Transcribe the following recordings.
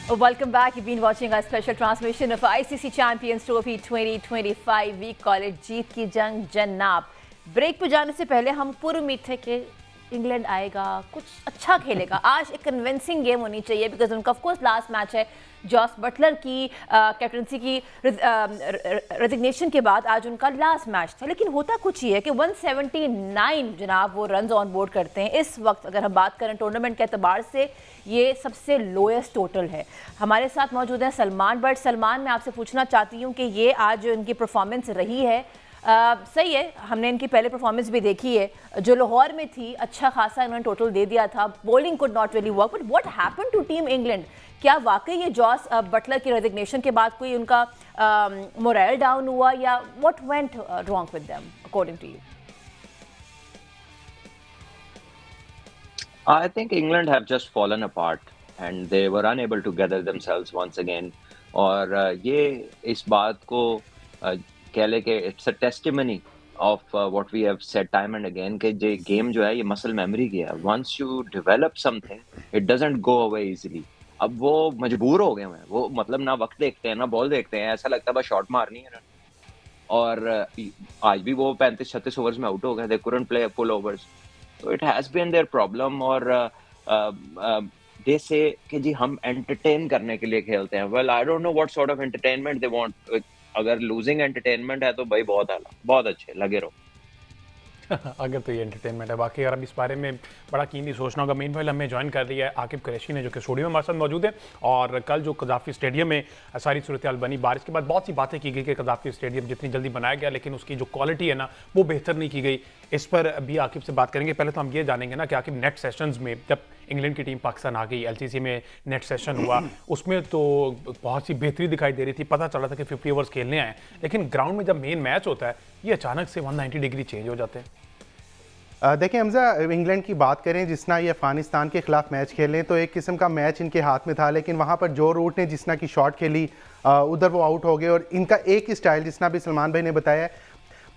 Welcome back. You've been watching our special transmission of ICC Champions Trophy 2025. We call it जीत की जंग जन्नाब. Break पे जाने से पहले हम पूरी उम्मीद थे कि इंग्लैंड आएगा, कुछ अच्छा खेलेगा. आज एक कन्विंसिंग गेम होनी चाहिए बिकॉज उनका ऑफ कोर्स लास्ट मैच है. जॉस बटलर की कैप्टनसी की रेजिग्नेशन के बाद आज उनका लास्ट मैच था. लेकिन होता कुछ ही है कि 179 जनाब वो रन्स ऑन बोर्ड करते हैं. इस वक्त अगर हम बात करें टूर्नामेंट के एतबार से ये सबसे लोएस्ट टोटल है. हमारे साथ मौजूद हैं सलमान. बट सलमान, मैं आपसे पूछना चाहती हूँ कि ये आज जो इनकी परफॉर्मेंस रही है सही है. हमने इनकी पहले परफॉर्मेंस भी देखी है जो लाहौर में थी. अच्छा खासा इन्होंने टोटल दे दिया था. Bowling could not really work. But what happened to team England? क्या वाकई ये जॉस बटलर की रेजिग्नेशन के बाद कोई उनका मोरल डाउन हुआ या what went wrong with them according to you? I think England have just fallen apart and they were unable to gather themselves once again. और ये इस बात को कह ले कि it's a testimony of what we have said time and again कि ये गेम जो है ये मसल मेमोरी की है. Once you develop something, it doesn't go away easily. अब वो मजबूर हो गए हैं. वो मतलब ना वक्त देखते हैं ना बॉल देखते हैं. ऐसा लगता है बस शॉट मारनी है. और आज भी वो 35-36 ओवर्स में आउट हो गए. They couldn't play full overs. So it has been their problem. और they say कि जी हम entertain करने के लिए खेलते हैं. Well, I don't know what sort of entertainment they want. अगर losing entertainment है तो भाई बहुत अच्छे लगे रहो. अगर तो ये एंटरटेनमेंट है. बाकी अगर अब इस बारे में बड़ा कीनली सोचना होगा. मेन वाइल हमें ज्वाइन कर रही है आकिब कुरैशी ने जो कि स्टूडियो में हमारे साथ मौजूद है. और कल जो कज़ाफ़ी स्टेडियम में सारी सूरत हाल बनी, बारिश के बाद बहुत सी बातें की गई कि कज़ाफ़ी स्टेडियम जितनी जल्दी बनाया गया लेकिन उसकी जो क्वालिटी है ना वो बेहतर नहीं की गई. इस पर भी आकिब से बात करेंगे. पहले तो हम ये जानेंगे ना कि आकिब नेट सेशंस में जब इंग्लैंड की टीम पाकिस्तान आ गई, LCC में नेट सेशन हुआ, उसमें तो बहुत सी बेहतरी दिखाई दे रही थी. पता चला था कि 50 ओवर्स खेलने आए, लेकिन ग्राउंड में जब मेन मैच होता है ये अचानक से 190 डिग्री चेंज हो जाते हैं. देखिए हमजा, इंग्लैंड की बात करें जिस ना ये अफगानिस्तान के खिलाफ मैच खेलें तो एक किस्म का मैच इनके हाथ में था. लेकिन वहाँ पर जो रूट ने जिस ना की शॉट खेली उधर वो आउट हो गए. और इनका एक ही स्टाइल, जिसना भी सलमान भाई ने बताया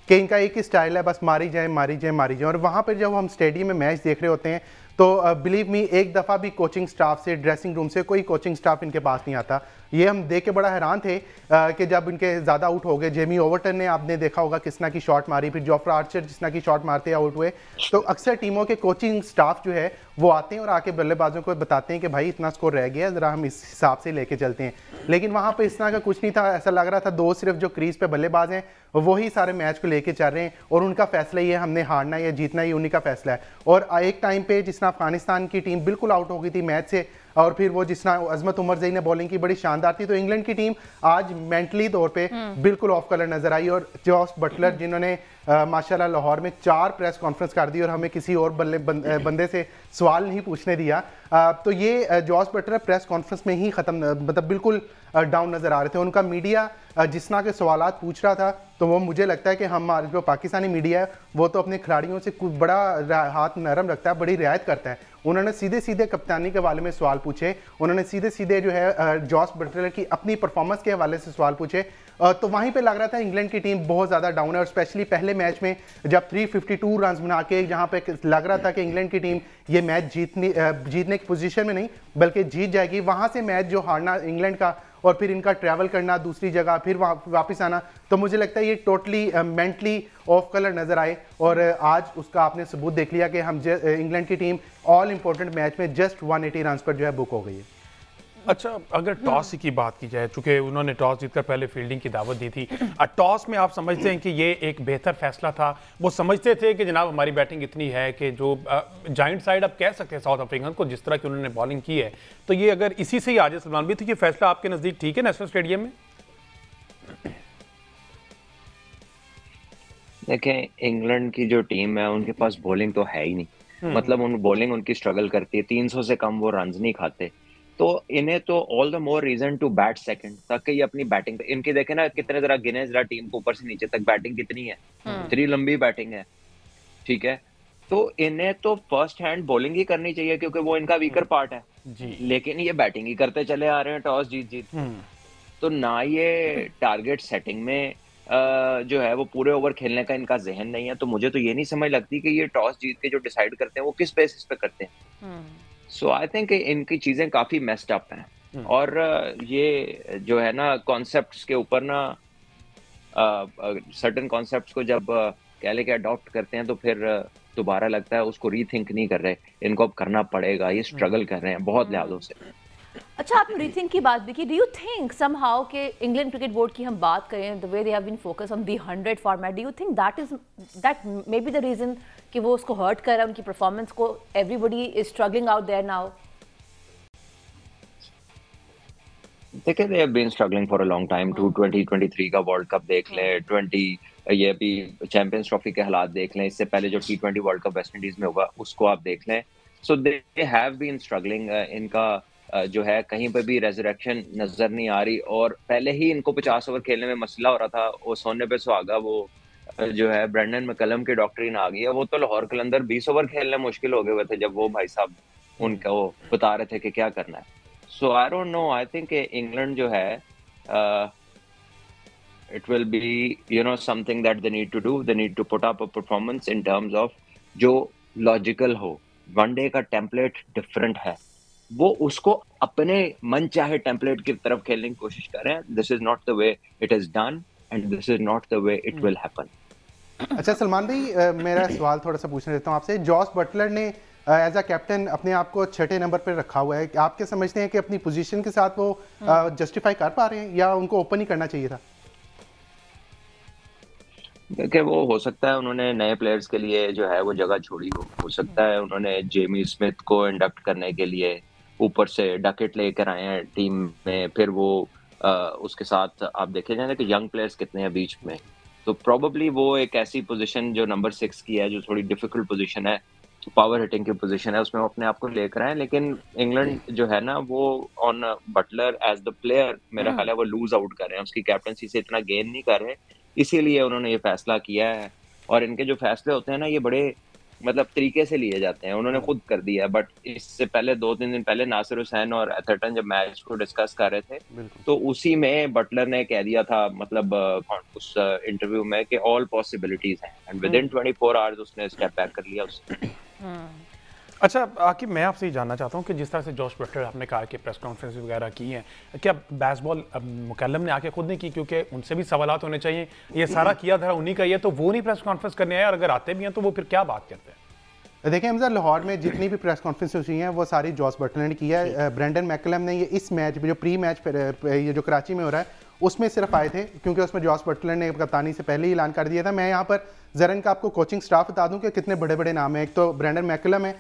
कि इनका एक ही स्टाइल है, बस मारी जाए. और वहाँ पर जब हम स्टेडियम में मैच देख रहे होते हैं तो बिलीव मी एक दफ़ा भी कोचिंग स्टाफ से, ड्रेसिंग रूम से कोई कोचिंग स्टाफ इनके पास नहीं आता. ये हम देख के बड़ा हैरान थे कि जब इनके ज़्यादा आउट हो गए. जेमी ओवरटन ने आपने देखा होगा किसना की शॉट मारी, फिर जोफ्रा आर्चर जिसना की शॉट मारते आउट हुए. तो अक्सर टीमों के कोचिंग स्टाफ जो है वो आते हैं और आके बल्लेबाजों को बताते हैं कि भाई इतना स्कोर रह गया, ज़रा हम इस हिसाब से लेके चलते हैं. लेकिन वहाँ पर इस तरह का कुछ नहीं था. ऐसा लग रहा था दो सिर्फ जो क्रीज पे बल्लेबाज हैं वही सारे मैच को लेके चल रहे हैं और उनका फैसला ये हमने हारना या जीतना ही उन्हीं का फैसला है. और एक टाइम पे जिस अफगानिस्तान की टीम बिल्कुल आउट हो गई थी मैच से और फिर वो जिस अजमत उमर जई ने बॉलिंग की बड़ी शानदार थी. तो इंग्लैंड की टीम आज मेंटली तौर पे बिल्कुल ऑफ कलर नजर आई. और जॉस बटलर जिन्होंने माशाल्लाह लाहौर में 4 प्रेस कॉन्फ्रेंस कर दी और हमें किसी और बंदे से सवाल नहीं पूछने दिया. तो ये जॉस बटलर प्रेस कॉन्फ्रेंस में ही ख़त्म, मतलब बिल्कुल डाउन नज़र आ रहे थे. उनका मीडिया जिस तरह के सवालात पूछ रहा था तो वो मुझे लगता है कि हमारे जो पाकिस्तानी मीडिया है वो तो अपने खिलाड़ियों से कुछ बड़ा हाथ नरम रखता है, बड़ी रियायत करता है. उन्होंने सीधे सीधे कप्तानी के हवाले में सवाल पूछे. उन्होंने सीधे सीधे जो है जॉस बटलर की अपनी परफॉर्मेंस के हवाले से सवाल पूछे. तो वहीं पे लग रहा था इंग्लैंड की टीम बहुत ज़्यादा डाउन है. और स्पेशली पहले मैच में जब 352 रन बना के जहाँ पे लग रहा था कि इंग्लैंड की टीम ये मैच जीतने की पोजीशन में नहीं बल्कि जीत जाएगी, वहाँ से मैच जो हारना इंग्लैंड का और फिर इनका ट्रैवल करना दूसरी जगह फिर वापस आना, तो मुझे लगता है ये टोटली मेंटली ऑफ कलर नज़र आए. और आज उसका आपने सबूत देख लिया कि हम इंग्लैंड की टीम ऑल इंपॉर्टेंट मैच में जस्ट 180 रन पर जो है बुक हो गई है. अच्छा, अगर टॉस की बात की जाए, चूंकि उन्होंने टॉस जीतकर पहले फील्डिंग की दावत दी थी, टॉस में आप समझते हैं कि ये एक बेहतर फैसला था? वो समझते थे कि जनाब हमारी बैटिंग इतनी है कि जो जाइंट साइड आप कह सकते हैं साउथ अफ्रीका को, जिस तरह की उन्होंने बॉलिंग की है, तो ये अगर इसी से ही आज सलमान भी, तो ये फैसला आपके नज़दीक ठीक है नेशनल स्टेडियम में? देखें, इंग्लैंड की जो टीम है उनके पास बॉलिंग तो है ही नहीं. मतलब उन बॉलिंग उनकी स्ट्रगल करती है. 300 से कम वो रन नहीं खाते. तो इन्हें तो all the more reason to bat second, ताकि ये अपनी बैटिंग पे इनकी देखे ना कितने जरा गिने जरा टीम को ऊपर से नीचे तक बैटिंग कितनी है. इतनी लंबी बैटिंग है, ठीक है. तो इन्हें तो फर्स्ट हैंड बॉलिंग ही करनी चाहिए क्योंकि वो इनका वीकर पार्ट है जी. लेकिन ये बैटिंग ही करते चले आ रहे हैं टॉस जीत. तो ना ये टारगेट सेटिंग में जो है वो पूरे ओवर खेलने का इनका जहन नहीं है. तो मुझे तो ये नहीं समझ लगती कि ये टॉस जीत के जो डिसाइड करते हैं वो किस बेसिस पे करते हैं. सो आई थिंक इनकी चीजें काफी मेस्ड अप हैं. और ये जो है ना कॉन्सेप्ट्स के ऊपर ना सर्टेन कॉन्सेप्ट्स को जब कह ले के अडॉप्ट करते हैं तो फिर दोबारा लगता है उसको रीथिंक नहीं कर रहे, इनको अब करना पड़ेगा, ये स्ट्रगल कर रहे हैं बहुत लिहाजों से। अच्छा, आपने रीथिंक की बात भी की। डू यू थिंक समहाउ के इंग्लैंड क्रिकेट बोर्ड की हम बात करें, the way they have been focus on the 100 format, do you think that may be the reason कि वो उसको हर्ट कर रहा है उनकी परफॉर्मेंस को? Everybody is struggling out there now. देखिए they have been struggling for a long time. 2023 का वर्ल्ड कप देख लें, 20 ये अभी चैंपियंस ट्रॉफी के हालात देख लें, इससे पहले जो T20 world cup West Indies में होगा उसको आप देख लें। सो दे हैव बीन स्ट्रगलिंग। इनका जो है कहीं पर भी रेजरेक्शन नजर नहीं आ रही, और पहले ही इनको 50 ओवर खेलने में मसला हो रहा था। वो सोने पे सुहागा, वो जो है ब्रेंडन मैकलम की डॉक्ट्रिन आ गई है। वो तो लाहौर कलंदर 20 ओवर खेलने मुश्किल हो गए हुए थे जब वो भाई साहब उनका वो बता रहे थे कि क्या करना है। So I don't know, I think England जो है it will be something that they need to do. They need to put up a performance in terms of जो लॉजिकल हो। वनडे का टेम्पलेट डिफरेंट है, वो उसको अपने मन चाहे टेम्पलेट की तरफ खेलने की कोशिश करें। This is not the way it is done and this is not the way it will happen. अच्छा सलमान भाई, मेरा सवाल थोड़ा सा पूछना चाहता हूँ आपसे। जॉस बटलर ने एज अ कैप्टन अपने आप को 6ठे नंबर पर रखा हुआ है, आप क्या समझते हैं कि अपनी पोजीशन के साथ वो जस्टिफाई कर पा रहे हैं या उनको ओपन ही करना चाहिए था? देखिए वो हो सकता है उन्होंने नए प्लेयर्स के लिए जो है वो जगह छोड़ी हो सकता है उन्होंने जेमी स्मिथ को इंडक्ट करने के लिए ऊपर से डकेट लेकर आए हैं टीम में, फिर वो उसके साथ आप देखे जाए कि यंग प्लेयर्स कितने हैं बीच में, तो प्रोबेबली वो एक ऐसी पोजीशन जो नंबर 6 की है, जो थोड़ी डिफिकल्ट पोजीशन है, पावर हिटिंग की पोजीशन है, उसमें वो अपने आप को लेकर आए। लेकिन इंग्लैंड जो है ना वो on Buttler as the player मेरा ख्याल है वो लूज आउट कर रहे हैं, उसकी कैप्टनसी से इतना गेन नहीं कर रहे, इसीलिए उन्होंने ये फैसला किया है। और इनके जो फैसले होते हैं ना ये बड़े मतलब तरीके से लिए जाते हैं, उन्होंने खुद कर दिया। बट इससे पहले 2-3 दिन पहले नासिर हुसैन और एथरटन जब मैच को डिस्कस कर रहे थे तो उसी में बटलर ने कह दिया था मतलब उस इंटरव्यू में कि ऑल पॉसिबिलिटीज हैं, एंड विद इन 24 आवर्स उसने स्टेप बैक कर लिया उससे। अच्छा आकिब, मैं आपसे ये जानना चाहता हूँ कि जिस तरह से जॉश बटलर आपने कहा कि प्रेस कॉन्फ्रेंस वगैरह की हैं, क्या बेसबॉल मुकल्लम ने आके खुद नहीं की? क्योंकि उनसे भी सवालात होने चाहिए, ये सारा किया था उन्हीं का, ये तो वो नहीं प्रेस कॉन्फ्रेंस करने आए, और अगर आते भी हैं तो वो फिर क्या बात करते हैं? देखिए हमजा, लाहौर में जितनी भी प्रेस कॉन्फ्रेंस हुई हैं वो सारी जॉस बटलर ने किया है। ब्रेंडन मैकलम ने ये इस मैच जो प्री मैच ये जो कराची में हो रहा है उसमें सिर्फ आए थे क्योंकि उसमें जॉस बटलर ने कप्तानी से पहले ही ऐलान कर दिया था। मैं यहाँ पर जरा इनका आपको कोचिंग स्टाफ बता दूं कि कितने बड़े बड़े नाम हैं। एक तो ब्रेंडन मैकलम है,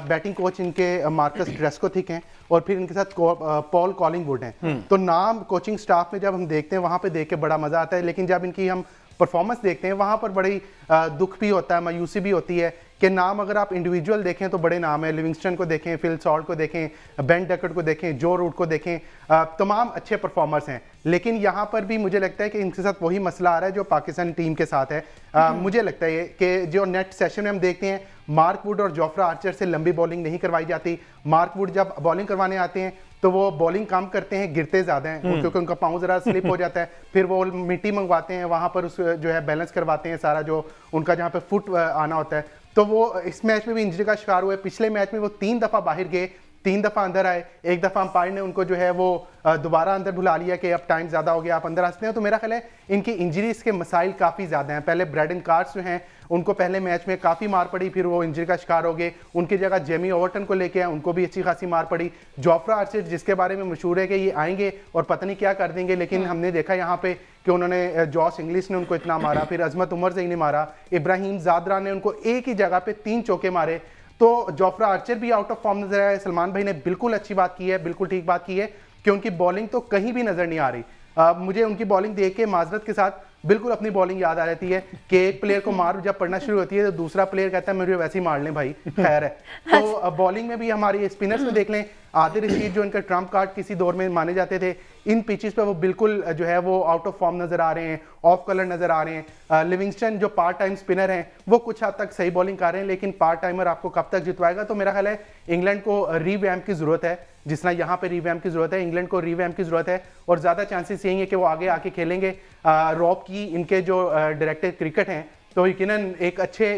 बैटिंग कोच इनके मार्कस ड्रेस्कोथिक हैं, और फिर इनके साथ पॉल कॉलिंगवुड हैं। तो नाम कोचिंग स्टाफ में जब हम देखते हैं वहाँ पे देख के बड़ा मजा आता है, लेकिन जब इनकी हम परफॉर्मेंस देखते हैं वहाँ पर बड़ी दुख भी होता है, मायूसी भी होती है कि नाम अगर आप इंडिविजुअल देखें तो बड़े नाम हैं। लिविंगस्टन को देखें, फिल सॉल्ट को देखें, बेन डकट को देखें, जो रूट को देखें, तमाम अच्छे परफॉर्मर्स हैं। लेकिन यहाँ पर भी मुझे लगता है कि इनके साथ वही मसला आ रहा है जो पाकिस्तान टीम के साथ है। मुझे लगता है कि जो नेट सेशन में हम देखते हैं मार्क वुड और जोफ्रा आर्चर से लंबी बॉलिंग नहीं करवाई जाती। मार्क वुड जब बॉलिंग करवाने आते हैं तो वो बॉलिंग कम करते हैं, गिरते ज़्यादा हैं क्योंकि उनका पाँव ज़रा स्लिप हो जाता है। फिर वो मिट्टी मंगवाते हैं, वहाँ पर उस जो है बैलेंस करवाते हैं सारा, जो उनका जहाँ पे फुट आना होता है। तो वो इस मैच में भी इंजरी का शिकार हुए। पिछले मैच में वो 3 दफ़ा बाहर गए, 3 दफ़ा अंदर आए, एक दफ़ा अंपायर ने उनको जो है वो दोबारा अंदर बुला लिया कि अब टाइम ज़्यादा हो गया, आप अंदर आ सकते हैं। तो मेरा ख्याल है इनकी इंजरीज के मसाइल काफ़ी ज़्यादा हैं। पहले ब्रैडन कार्स जो हैं उनको पहले मैच में काफ़ी मार पड़ी, फिर वो इंजरी का शिकार हो गए। उनकी जगह जेमी ओवरटन को लेके आए, उनको भी अच्छी खासी मार पड़ी। जोफ्रा आर्चर जिसके बारे में मशहूर है कि ये आएंगे और पता नहीं क्या कर देंगे, लेकिन हमने देखा यहाँ पे कि उन्होंने जॉस इंग्लिश ने उनको इतना मारा, फिर अजमत उमर से ही ने मारा, इब्राहिम जादरा ने उनको एक ही जगह पे 3 चौके मारे। तो जोफ्रा आर्चर भी आउट ऑफ फॉर्म नजर आया। सलमान भाई ने बिल्कुल अच्छी बात की है, बिल्कुल ठीक बात की है कि उनकी बॉलिंग तो कहीं भी नजर नहीं आ रही। मुझे उनकी बॉलिंग देख के माजरत के साथ बिल्कुल अपनी बॉलिंग याद आ रहती है कि एक प्लेयर को मार जब पड़ना शुरू होती है तो दूसरा प्लेयर कहता है मुझे वैसे ही मार लें भाई, खैर है। तो बॉलिंग में भी हमारी स्पिनर्स में देख लें, आदिल रशीद जो इनका ट्रम्प कार्ड किसी दौर में माने जाते थे, इन पिचेस पे वो बिल्कुल जो है वो आउट ऑफ फॉर्म नजर आ रहे हैं, ऑफ कलर नजर आ रहे हैं। लिविंगस्टन जो पार्ट टाइम स्पिनर हैं वो कुछ हद तक सही बॉलिंग कर रहे हैं, लेकिन पार्ट टाइमर आपको कब तक जितवाएगा? तो मेरा ख्याल है इंग्लैंड को रीवैम्प की जरूरत है, जिस तरह यहाँ पे रीवैम्प की जरूरत है, इंग्लैंड को रीवैम्प की जरूरत है। और ज्यादा चांसेस यही है कि वो आगे आके खेलेंगे। रॉब की इनके जो डायरेक्टर क्रिकेट हैं तो यकीनन एक अच्छे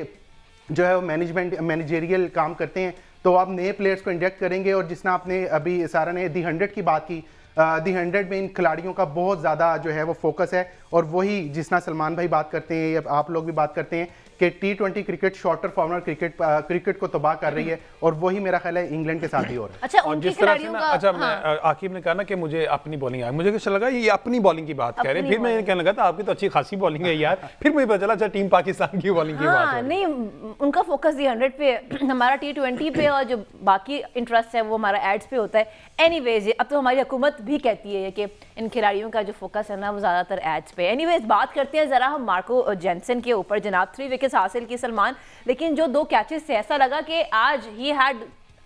जो है वो मैनेजरियल काम करते हैं, तो आप नए प्लेयर्स को इंजेक्ट करेंगे। और जिसना आपने अभी सारा ने दी 100 की बात की, दी 100 में इन खिलाड़ियों का बहुत ज़्यादा जो है वो फोकस है। और वही जिसना सलमान भाई बात करते हैं या आप लोग भी बात करते हैं कि T20 cricket shorter format cricket को तबाह कर रही है, और वही मेरा ख्याल है इंग्लैंड के साथ भी हो रहा है। अच्छा, और उनके जिस तरह से खिलाड़ियों ना, का अच्छा हाँ। आकिब ने कहा ना कि मुझे अपनी बॉलिंग आई, मुझे अच्छा लगा ये अपनी बॉलिंग की बात कह रहे हैं, फिर मैं ये कहने लगा था आपकी तो अच्छी खासी बॉलिंग है यार, फिर मुझे पता चला अच्छा टीम पाकिस्तान की बॉलिंग की बात हो हाँ, रही है। नहीं, उनका फोकस दी 100 पे, हमारा T20 पे, और जो बाकी इंटरेस्ट है वो हमारा एड्स पे होता है। एनीवेज, अब तो हमारी हुकूमत भी कहती है कि इन खिलाड़ियों का जो फोकस है ना वो ज़्यादातर एड्स पे। एनीवेज, बात करते हैं ज़रा हम मार्को जेनसन के ऊपर। जनाब 3 विकेट्स हासिल की सलमान, लेकिन जो 2 कैचेस से ऐसा लगा कि आज he had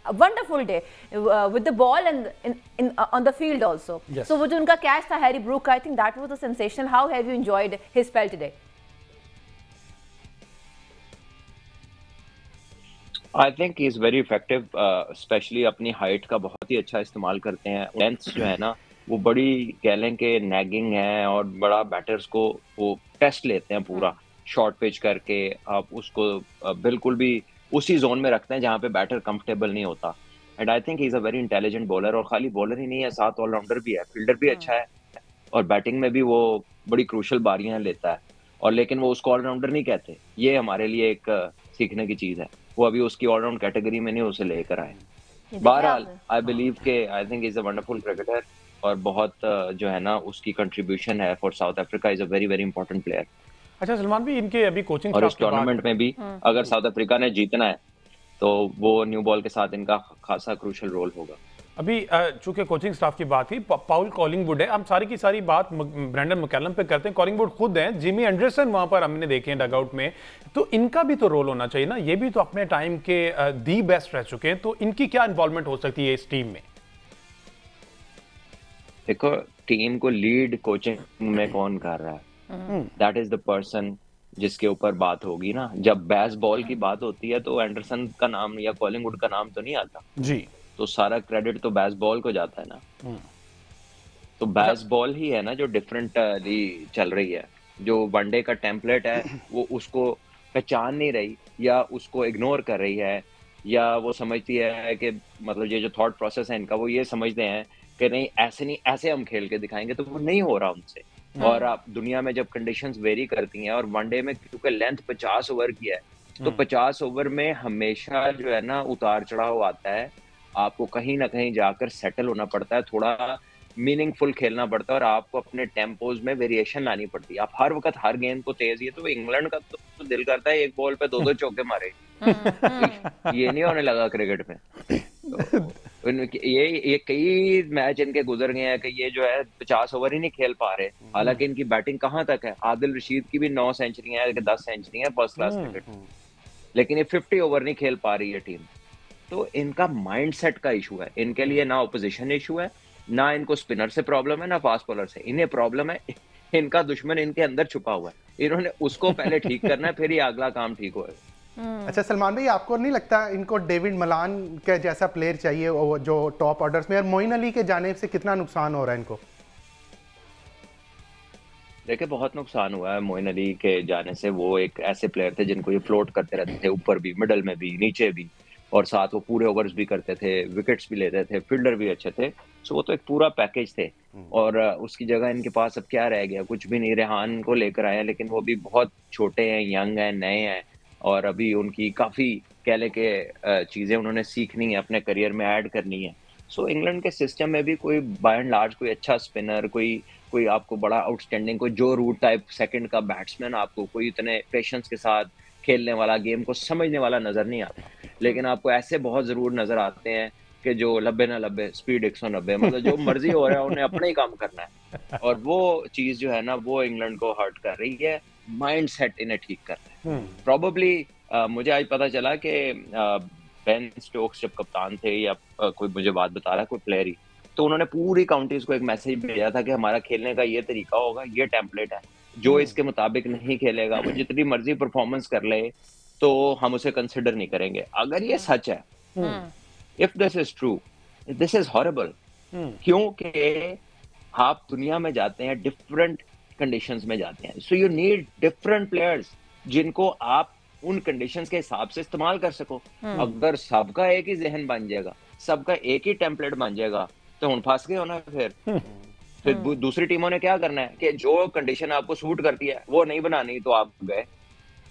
a wonderful day with the ball and on the field also. Yes. So वो जो उनका कैच था हैरी ब्रूक का, I think that was a sensational. How have you enjoyed his spell today? I think he is very effective, specially अपनी height का बहुत ही अच्छा इस्तेमाल करते हैं। लेंथ जो है ना वो बड़ी कह लें कि नैगिंग है, और बड़ा बैटर्स को वो टेस्ट लेते हैं पूरा शॉर्ट पिच करके। आप उसको बिल्कुल भी उसी जोन में रखते हैं जहाँ पे बैटर कंफर्टेबल नहीं होता। And I think he is a very intelligent bowler, और खाली बॉलर ही नहीं है, साथ ऑलराउंडर भी है, फील्डर भी अच्छा है, और बैटिंग में भी वो बड़ी क्रूशल बारियां लेता है। और लेकिन वो उसको ऑलराउंडर नहीं कहते, ये हमारे लिए एक सीखने की चीज है। वो अभी उसकी ऑलराउंड कैटेगरी में नहीं उसे लेकर आए। बहरहाल आई बिलीव के I think is a wonderful cricketer, और बहुत जो है ना उसकी कंट्रीब्यूशन है for south Africa, is a very very important player. अच्छा सलमान भी इनके अभी कोचिंग और इस टूर्नामेंट में भी अगर साउथ अफ्रीका ने जीतना है तो वो न्यू बॉल के साथ इनका खासा क्रूशल रोल होगा। अभी चूंकि कोचिंग स्टाफ की बात थी, पाउल कॉलिंगवुड है, हम सारी की सारी बात ब्रेंडन मैकलम पे करते हैं। कॉलिंगवुड खुद हैं, जिमी एंडरसन वहां पर हमने देखे हैं डगआउट में, तो इनका भी तो रोल होना चाहिए ना। ये भी तो अपने टाइम के दी बेस्ट रह चुके हैं, तो इनकी क्या इन्वॉल्वमेंट हो सकती है इस टीम में? देखो, टीम को लीड कोचिंग में कौन कर रहा है, दैट इज द पर्सन जिसके ऊपर बात होगी ना। जब बैस बॉल की बात होती है तो एंडरसन का नाम या कॉलिंगवुड का नाम तो नहीं आता जी, तो सारा क्रेडिट तो बैस बॉल को जाता है ना। तो बैस बॉल ही है ना जो डिफरेंटली चल रही है, जो वनडे का टेम्पलेट है वो उसको पहचान नहीं रही, या उसको इग्नोर कर रही है, या वो समझती है कि मतलब ये जो थॉट प्रोसेस है इनका, वो ये समझते हैं कि नहीं ऐसे नहीं, ऐसे हम खेल के दिखाएंगे, तो वो नहीं हो रहा उनसे। और आप दुनिया में जब कंडीशंस वेरी करती हैं, और वनडे में क्योंकि लेंथ 50 ओवर की है, तो 50 ओवर में हमेशा जो है ना उतार चढ़ाव आता है। आपको कहीं ना कहीं जाकर सेटल होना पड़ता है, थोड़ा मीनिंगफुल खेलना पड़ता है, और आपको अपने टेम्पोज में वेरिएशन लानी पड़ती है। आप हर वक्त हर गेंद को तेज, ये तो इंग्लैंड का तो दिल करता है एक बॉल पे 2-2 चौके मारे। ये नहीं होने लगा क्रिकेट में। तो ये कई मैच इनके गुजर गए हैं कि ये जो है 50 ओवर ही नहीं खेल पा रहे। हालांकि इनकी बैटिंग कहाँ तक है, आदिल रशीद की भी 9 सेंचुरी है, 10 सेंचुरी है फर्स्ट क्लास क्रिकेट, लेकिन ये 50 ओवर नहीं खेल पा रही है टीम। तो इनका माइंडसेट का इशू है, इनके लिए ना ऑपोजिशन इशू है, ना इनको स्पिनर से प्रॉब्लम है, ना फास्ट बॉलर से। इन्हें प्रॉब्लम है, इनका दुश्मन इनके अंदर छुपा हुआ है, इन्होंने उसको पहले ठीक करना है, फिर ही अगला काम ठीक होगा। अच्छा सलमान भाई, आपको नहीं लगता इनको डेविड मलान के जैसा प्लेयर चाहिए वो जो टॉप ऑर्डर्स में, और मोइन अली के जाने से कितना नुकसान हो रहा है इनको? देखिए, बहुत नुकसान हुआ है मोइन अली के जाने से। वो एक ऐसे प्लेयर थे जिनको ये फ्लोट करते रहते थे, ऊपर भी, मिडल में भी, नीचे भी, और साथ वो पूरे ओवर्स भी करते थे, विकेट्स भी लेते थे, फील्डर भी अच्छे थे। सो वो तो एक पूरा पैकेज थे। और उसकी जगह इनके पास अब क्या रह गया? कुछ भी नहीं। रेहान को लेकर आए हैं, लेकिन वो भी बहुत छोटे हैं, यंग हैं, नए हैं, और अभी उनकी काफ़ी कह लें कि चीज़ें उन्होंने सीखनी है, अपने करियर में ऐड करनी है। सो इंग्लैंड के सिस्टम में भी कोई बाय एंड लार्ज कोई अच्छा स्पिनर, कोई आपको बड़ा आउटस्टैंडिंग, कोई जो रूट टाइप सेकंड का बैट्समैन, आपको कोई इतने पेशेंस के साथ खेलने वाला, गेम को समझने वाला नजर नहीं आता। लेकिन आपको ऐसे बहुत जरूर नजर आते हैं कि जो लब्बे ना लब्बे, स्पीड 190, मतलब जो मर्जी हो रहा है उन्हें अपना ही काम करना है। और वो चीज जो है ना वो इंग्लैंड को हर्ट कर रही है। माइंड सेट इन्हें ठीक करना है। प्रॉबेबली मुझे आज पता चला कि बेन स्टोक्स जब कप्तान थे, या कोई मुझे बात बता रहा है, कोई प्लेयर ही, तो उन्होंने पूरी काउंटीज को एक मैसेज भेजा था कि हमारा खेलने का ये तरीका होगा, ये टेम्पलेट है, जो इसके मुताबिक नहीं खेलेगा वो जितनी मर्जी परफॉर्मेंस कर ले तो हम उसे कंसिडर नहीं करेंगे। अगर ये सच है, if this is true, this is horrible. क्योंकि आप दुनिया में जाते हैं, डिफरेंट कंडीशंस में जाते हैं, so you need different players जिनको आप उन कंडीशंस के हिसाब से इस्तेमाल कर सको। अगर सबका एक ही जहन बन जाएगा, सबका एक ही टेम्पलेट बन जाएगा, तो हुन फंस गए हो ना। फिर दूसरी टीमों ने क्या करना है कि जो कंडीशन आपको सूट करती है वो नहीं बनानी, तो आप गए।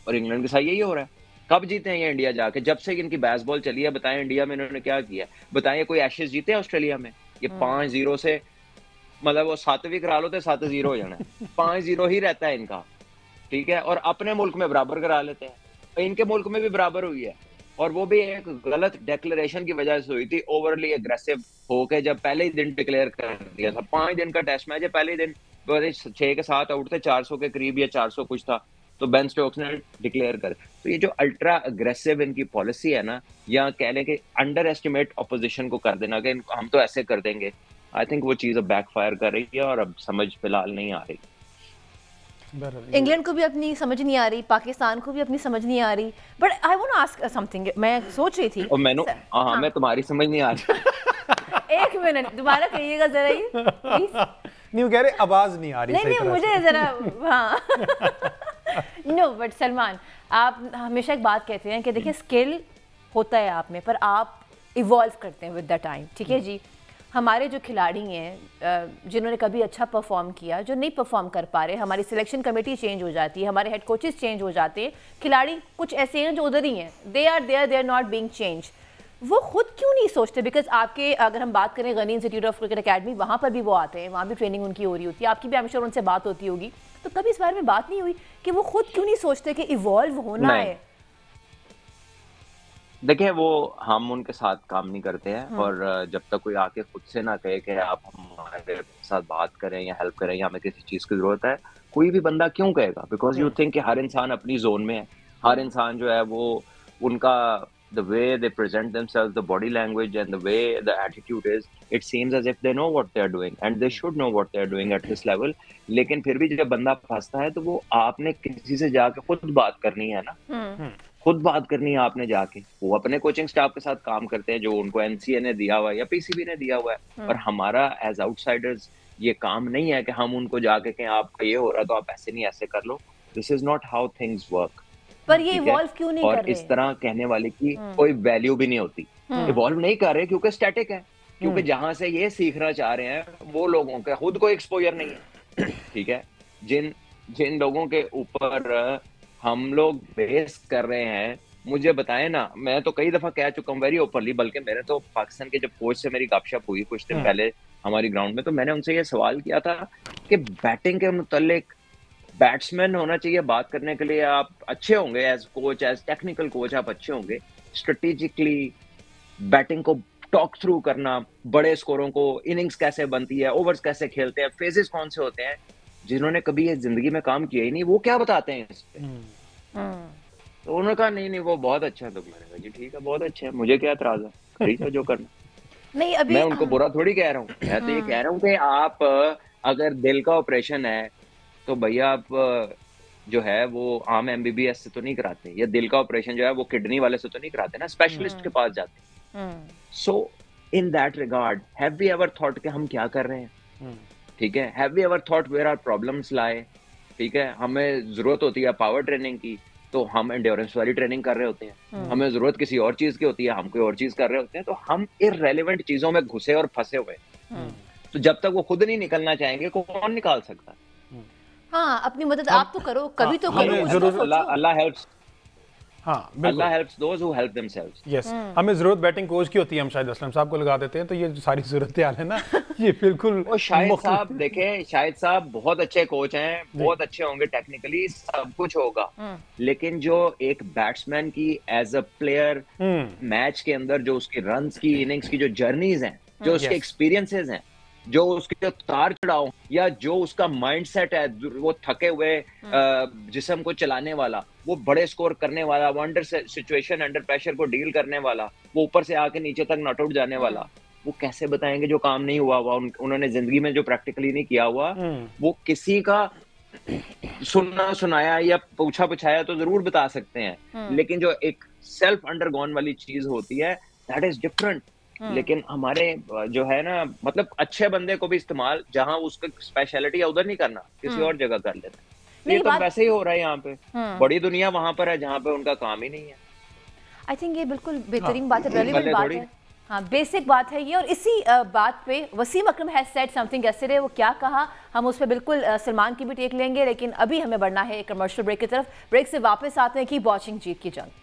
और इंग्लैंड के साथ यही हो रहा है। कब जीते हैं ये इंडिया जाके? जब से इनकी बेसबॉल चली है। बताएं इंडिया में इन्होंने क्या किया? बताएं कोई एशेज जीते हैं ऑस्ट्रेलिया में? ये 5-0 से, मतलब वो 7वीं करा लो तो 7-0 हो जाना है। 5-0 ही रहता है इनका, ठीक है। और अपने मुल्क में बराबर करा लेते हैं। इनके मुल्क में भी बराबर हुई है, और वो भी एक गलत डिक्लेरेशन की वजह से हुई थी। ओवरली एग्रेसिव होके जब पहले ही दिन डिक्लेयर कर दिया था। 5 दिन का टेस्ट मैच है, पहले ही दिन 6 के 7 आउट थे, 400 के करीब या 400 कुछ था, तो बेन स्टोक्स ने डिक्लेयर कर। तो ये जो अल्ट्रा अग्रेसिव इनकी पॉलिसी है ना, या कह लें कि अंडर एस्टिमेट अपोजिशन को कर देना कि हम तो ऐसे कर देंगे, आई थिंक वो चीज़ अब बैकफायर कर रही है और अब समझ फिलहाल नहीं आ रही। इंग्लैंड को भी अपनी समझ नहीं आ रही, पाकिस्तान को भी अपनी समझ नहीं आ रही। But I want to ask something, मैं सोच रही थी। और हाँ, मैं तुम्हारी समझ नहीं आ रही। एक मिनट दोबारा कहिएगा जरा ये प्लीज। नहीं, वो कह रहे आवाज नहीं आ रही। नहीं मुझे जरा हाँ नो बट सलमान, आप हमेशा एक बात कहते हैं कि देखिए स्किल होता है आप में, पर आप इवॉल्व करते हैं विद द टाइम, ठीक है जी। हमारे जो खिलाड़ी हैं जिन्होंने कभी अच्छा परफॉर्म किया, जो नहीं परफॉर्म कर पा रहे, हमारी सिलेक्शन कमेटी चेंज हो जाती है, हमारे हेड कोचेस चेंज हो जाते हैं, खिलाड़ी कुछ ऐसे हैं जो उधर ही हैं, they are not being change. वो खुद क्यों नहीं सोचते? बिकॉज आपके, अगर हम बात करें Ghani institute of cricket academy, वहाँ पर भी वो आते हैं, वहाँ भी ट्रेनिंग उनकी हो रही होती है, आपकी भी आई एम श्योर उनसे बात होती होगी, तो कभी इस बारे में बात नहीं हुई कि वो खुद क्यों नहीं सोचते कि इवॉल्व होना है? देखिए, वो हम उनके साथ काम नहीं करते हैं, और जब तक कोई आके खुद से ना कहे कि आप हमारे साथ बात करें या हेल्प करें या हमें किसी चीज़ की ज़रूरत है, कोई भी बंदा क्यों कहेगा? बिकॉज यू थिंक कि हर इंसान अपनी जोन में है। हर इंसान जो है वो उनका the way they present themselves, the body language and the way the attitude is, it seems as if they know what they're doing and they should know what they're doing at this level. लेकिन फिर भी जब बंदा फंसता है तो वो आपने किसी से जाके खुद बात करनी है ना, खुद बात करनी है आपने जाके। वो अपने कोचिंग स्टाफ के साथ काम करते हैं जो उनको एनसीए ने दिया हुआ है या पीसीबी ने दिया हुआ है, और हमारा एज आउटसाइडर्स ये काम नहीं है कि हम उनको जाके कहें आपका ये हो रहा तो आप ऐसे नहीं ऐसे कर लो। This is not how things work. पर ये इवॉल्व क्यों नहीं कर और रहे? इस तरह कहने वाले की कोई वैल्यू भी नहीं होती। इवॉल्व नहीं कर रहे क्योंकि स्टैटिक है, क्योंकि जहां से ये सीखना चाह रहे हैं वो लोगों का खुद को एक्सपोजर नहीं है, ठीक है। जिन लोगों के ऊपर हम लोग बेस कर रहे हैं, मुझे बताएं ना, मैं तो कई दफा कह चुका हूँ वेरी ओपनली, बल्कि मेरे तो पाकिस्तान के जब कोच से मेरी गपशप हुई कुछ दिन पहले हमारी ग्राउंड में, तो मैंने उनसे ये सवाल किया था कि बैटिंग के मुतालिक बैट्समैन होना चाहिए बात करने के लिए, आप अच्छे होंगे as coach, as technical coach आप अच्छे होंगे, स्ट्रेटेजिकली बैटिंग को टॉक थ्रू करना, बड़े स्कोरों को, इनिंग्स कैसे बनती है, ओवर्स कैसे खेलते हैं, फेजेस कौन से होते हैं, जिन्होंने कभी ये जिंदगी में काम किया ही नहीं वो क्या बताते हैं इस पे। तो उन्होंने कहा नहीं वो बहुत अच्छा है। तो मैंने कहा जी ठीक है, बहुत अच्छा है, मुझे क्या एतराज है, करिए जो करना। नहीं अभी मैं उनको बुरा थोड़ी कह रहा हूँ, मैं तो ये कह रहा हूँ कि आप अगर दिल का ऑपरेशन है तो भैया आप जो है वो आम एमबीबीएस से तो नहीं कराते, या दिल का ऑपरेशन जो है वो किडनी वाले से तो नहीं कराते ना, स्पेशलिस्ट के पास जाते हैं। So in that regard have we ever thought कि हम क्या कर रहे हैं, ठीक है, have we ever thought where are problems लाए, ठीक है। हमें जरूरत होती है पावर ट्रेनिंग की तो हम एंड्योरेंस वाली ट्रेनिंग कर रहे होते हैं, हमें जरूरत किसी और चीज की होती है हम कोई और चीज कर रहे होते हैं, तो हम इररेलेवेंट चीजों में घुसे और फंसे हुए। तो जब तक वो खुद नहीं निकलना चाहेंगे कौन निकाल सकता है? हाँ, अपनी मदद आप तो करो, कभी तो करो। अल्लाह हेल्प्स, हाँ, Allah helps those who help themselves. Yes, हमें जरूरत बैटिंग कोच की होती है, हम शायद असलम साहब को लगा देते हैं, तो ये जो सारी जरूरत है ना ये बिल्कुल। वो शाहिद साहब देखें, शाहिद साहब बहुत अच्छे कोच हैं, बहुत अच्छे होंगे टेक्निकली, सब कुछ होगा, लेकिन जो एक बैट्समैन की एज अ प्लेयर मैच के अंदर जो उसकी रन्स की, इनिंग्स की जो जर्नीज हैं, जो उसके एक्सपीरियंसेस हैं, जो उसके उतार चढ़ाव, या जो उसका माइंडसेट है, वो थके हुए जिस्म को चलाने वाला, वो बड़े स्कोर करने वाला, वो अंडर सिचुएशन, अंडर प्रेशर को डील करने वाला, वो ऊपर से आके नीचे तक नॉट आउट जाने वाला, वो कैसे बताएंगे जो काम नहीं हुआ उन्होंने जिंदगी में जो प्रैक्टिकली नहीं किया हुआ। वो किसी का सुनना सुनाया या पूछा पुछाया तो जरूर बता सकते हैं, लेकिन जो एक सेल्फ अंडरगॉन वाली चीज होती है दैट इज डिफरेंट। लेकिन हमारे जो है ना, मतलब अच्छे बंदे को भी इस्तेमाल जहां उसका स्पेशलिटी है उधर नहीं करना, किसी और जगह कर लेना। ये तो वैसे ही हो रहा है यहाँ पे। बड़ी दुनिया वहां पर है जहाँ पे उनका काम ही नहीं है। आई थिंक ये बिल्कुल बेहतरीन बात है, रेलेवेंट बात है। हाँ, बेसिक बात है ये। और इसी बात पे वसीम अकरम हैज सेड समथिंग यस्टरडे। वो क्या कहा हम उस पर बिल्कुल सलमान की भी टेक लेंगे, लेकिन अभी हमें बढ़ना है एक कमर्शियल ब्रेक की तरफ। ब्रेक से वापस आते हैं। कीप वॉचिंग जीत की जंग।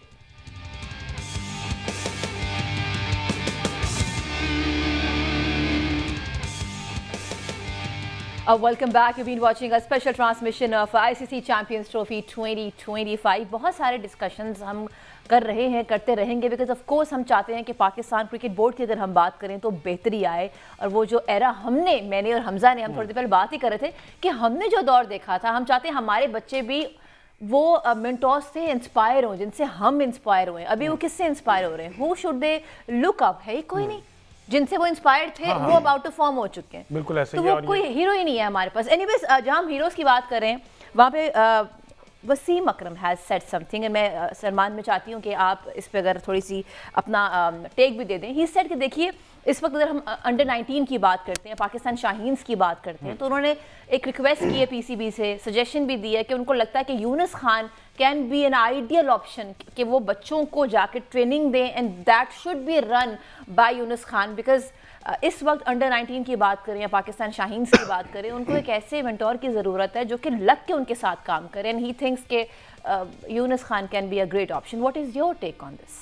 Welcome back. You been watching a special transmission of ICC champions trophy 2025। बहुत सारे डिस्कशंस हम कर रहे हैं, करते रहेंगे, बिकॉज ऑफ कोर्स हम चाहते हैं कि पाकिस्तान क्रिकेट बोर्ड की अगर हम बात करें तो बेहतरी आए। और वो जो एरा मैंने और हमजा ने, हम थोड़ी देर पहले बात ही कर रहे थे कि हमने जो दौर देखा था, हम चाहते हैं हमारे बच्चे भी वो मेंटोर्स से इंस्पायर हों जिनसे हम इंस्पायर हुए। अभी वो किससे इंस्पायर हो रहे हैं? Who should they look up? है कोई नहीं जिनसे वो इंस्पायर्ड थे। वो अब आउट ऑफ फॉर्म हो चुके हैं। बिल्कुल ऐसे तो ही। वो कोई हीरो ही नहीं है हमारे पास। एनीवेज, जहां हम हीरोज की बात कर रहे हैं वहां पे वसीम अकरम हैज सेड समथिंग। मैं सलमान में चाहती हूँ कि आप इस पे अगर थोड़ी सी अपना टेक भी दे दें। ही सेड कि देखिए, इस वक्त अगर हम अंडर 19 की बात करते हैं, पाकिस्तान शाहीन्स की बात करते हैं, तो उन्होंने एक रिक्वेस्ट की है पीसीबी से, सजेशन भी दी है कि उनको लगता है कि Yunus Khan can B an ideal option, कि वो बच्चों को जाकर ट्रेनिंग दें and that should be run by Yunus Khan. Because इस वक्त अंडर 19 की बात करें या पाकिस्तान शाहीन्स की बात करें, उनको एक ऐसे मेंटोर की ज़रूरत है जो कि लग के उनके साथ काम करें। एंड ही थिंक्स के Younis Khan can be a great option. What is your take on this?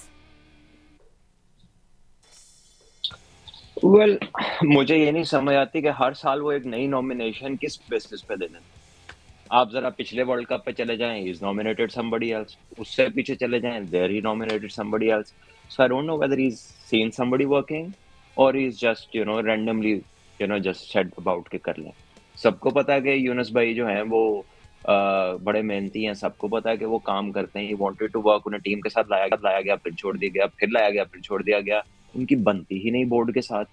Well, मुझे ये नहीं समझ आती कि हर साल वो एक नई नॉमिनेशन किस बेसिस पे देते हैं। आप जरा पिछले वर्ल्ड कप पे चले जाएं, he is nominated somebody else. उससे पीछे चले जाएं, there he nominated somebody else. So I don't know whether he is seen somebody working और he is just randomly just said about के कर लें। सबको पता है कि यूनुस भाई जो हैं वो बड़े मेहनती हैं। सबको पता है कि वो काम करते हैं। He wanted to work. उन्हें टीम के साथ लाया गया, फिर छोड़ दिया गया, फिर लाया गया, फिर छोड़ दिया गया। उनकी बनती ही नहीं बोर्ड के साथ।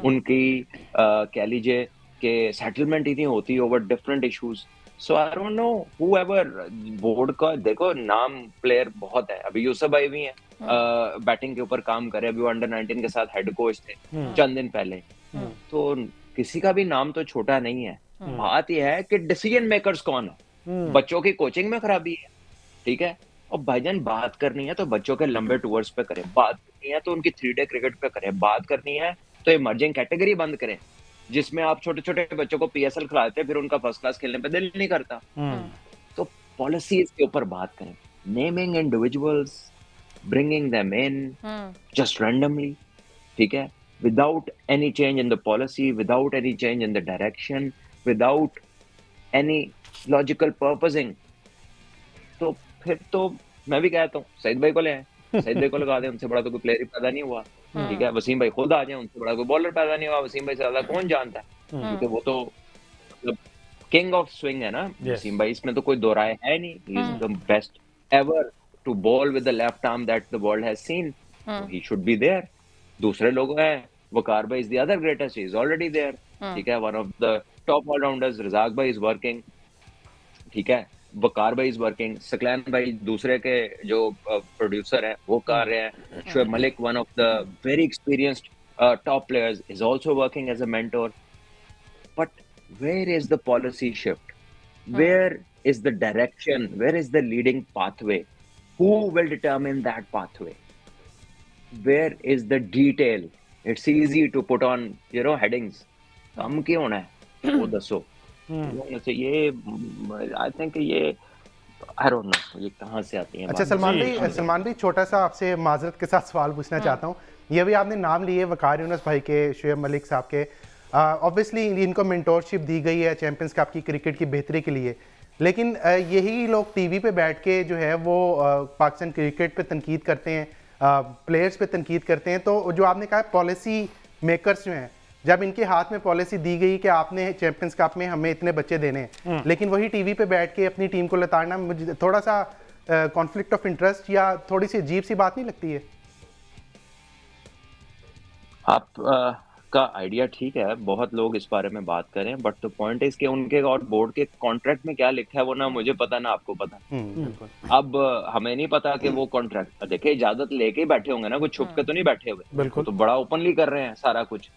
उनकी कह लीजिए कि सेटलमेंट ही नहीं होती over different issues. So I don't no whoever board का। देखो, नाम प्लेयर बहुत है। अभी यूसुफ भाई भी हैं, बैटिंग के ऊपर काम करे। अभी वो अंडर 19 के साथ हेड कोच थे चंद दिन पहले। तो किसी का भी नाम तो छोटा नहीं है। बात यह है कि डिसीजन मेकर्स कौन है। बच्चों की कोचिंग में खराबी है, ठीक है। और भाईजान, बात करनी है तो बच्चों के लंबे टूर्स पे करें, बात करनी है तो उनकी 3 डे क्रिकेट पे करें, बात करनी है तो इमर्जिंग कैटेगरी बंद करें जिसमें आप छोटे छोटे बच्चों को पीएसएल खिलाते हैं, फिर उनका फर्स्ट क्लास खेलने पे दिल नहीं करता। तो पॉलिसीज के ऊपर बात करें, naming individuals, bringing them in just randomly, ठीक है, without any change in the policy, without any change in the direction, without any logical purposing. तो फिर तो मैं भी कहता हूँ सईद भाई को ले आए, सईद भाई को लगा दे। उनसे बड़ा तो कोई प्लेयर ही पैदा नहीं हुआ, ठीक है। वसीम भाई खुद आ जाए, उनसे बड़ा कोई बॉलर पैदा नहीं हुआ। वसीम भाई से ज्यादा कौन जानता है, क्योंकि वो तो मतलब किंग ऑफ स्विंग है ना वसीम भाई। इसमें तो कोई दो राय है नहीं। He is the best ever to bowl with the left arm that the world has seen. He should be there. दूसरे लोग हैं, Waqar bhai is the other greatest, he is already there, ठीक है। One of the top allrounders. Razzaq bhai is working, ठीक है। वकार bhai is working. Saqlain भाई दूसरे के जो प्रोड्यूसर हैं वो कर रहे हैं। Shoaib Malik, one of the very experienced top players, is also working as a mentor. But where is the policy shift? Where is the direction? Where is the leading pathway? Who will determine that pathway? Where is the detail? It's easy to put on headings. काम क्यों होना है वो दसो। ये I think ये आई don't no ये कहाँ से आती है। अच्छा सलमान भाई छोटा सा आपसे माजरत के साथ सवाल पूछना चाहता हूँ। ये भी आपने नाम लिए वकार यूनुस भाई के, शोएब मलिक साहब के। ऑब्वियसली इनको मेंटोरशिप दी गई है चैंपियंस कप की क्रिकेट की बेहतरी के लिए, लेकिन यही लोग टीवी पे बैठ के जो है वो पाकिस्तान क्रिकेट पे तनकीद करते हैं, प्लेयर्स पे तनकीद करते हैं। तो जो आपने कहा पॉलिसी मेकर्स जो हैं, जब इनके हाथ में पॉलिसी दी गई कि आपने चैंपियंस कप में हमें इतने बच्चे देने हैं, लेकिन वही टीवी पे बैठ के अपनी टीम को लताड़ना मुझे थोड़ा सा कॉन्फ्लिक्ट ऑफ इंटरेस्ट या थोड़ी सी अजीब सी बात नहीं लगती है? आप का आइडिया ठीक है, बहुत लोग इस बारे में बात करें, बट द पॉइंट इज कि उनके और बोर्ड के कॉन्ट्रैक्ट में क्या लिखा है वो ना मुझे पता ना आपको पता। अब हमें नहीं पता कि वो कॉन्ट्रैक्ट देखिए इजाजत लेके ही बैठे होंगे ना, कुछ छुप के तो नहीं बैठे हुए, तो बड़ा ओपनली कर रहे हैं सारा कुछ।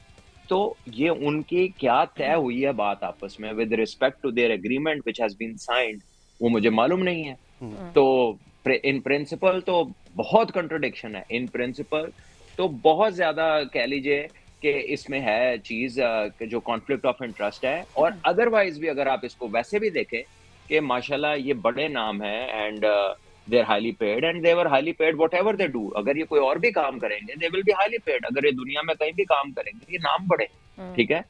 तो ये उनकी क्या तय हुई है बात आपस में with respect to their agreement which has been signed वो मुझे मालूम नहीं है। तो इन प्रिंसिपल तो बहुत कंट्रोडिक्शन है, इन प्रिंसिपल तो बहुत ज्यादा कह लीजिए कि इसमें है चीज जो कॉन्फ्लिक्ट ऑफ इंटरेस्ट है। और अदरवाइज भी अगर आप इसको वैसे भी देखें कि माशाल्लाह ये बड़े नाम है and they are highly paid and they were highly paid whatever they do. अगर ये कोई और भी काम करेंगे they will be highly paid, अगर ये दुनिया में कहीं भी काम करेंगे ये नाम बड़े, ठीक है।